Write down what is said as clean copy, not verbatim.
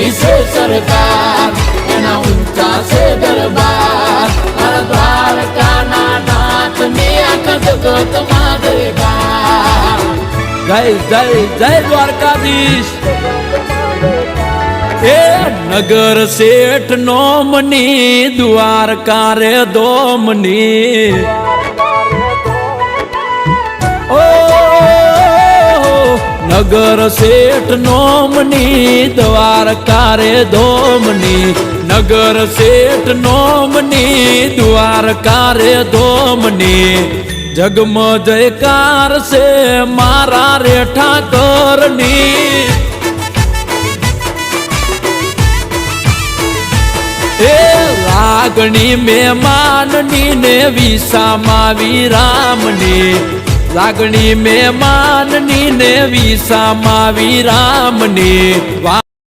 ઊંચી છે સરકાર, એના ઊંચા છે દરબાર, મારા દ્વારકાના નાથની આખા જગતમાં જયકાર. જય જય જય દ્વારકાધીશ. એ નગર શેઠ નોમની દ્વારકા રે દોમની. ઓ નગર શેઠ નોમની દ્વારકા રે દોમની, નગર શેઠ નોમની દ્વારકા રે દોમની. જગમ જયકાર છે મારા રે ઠાકરની. એ લાગણી મહેમાનની ને વિસામાં વિરામની, લાગણી મહેમાનની ને વિસામાં વિરામની.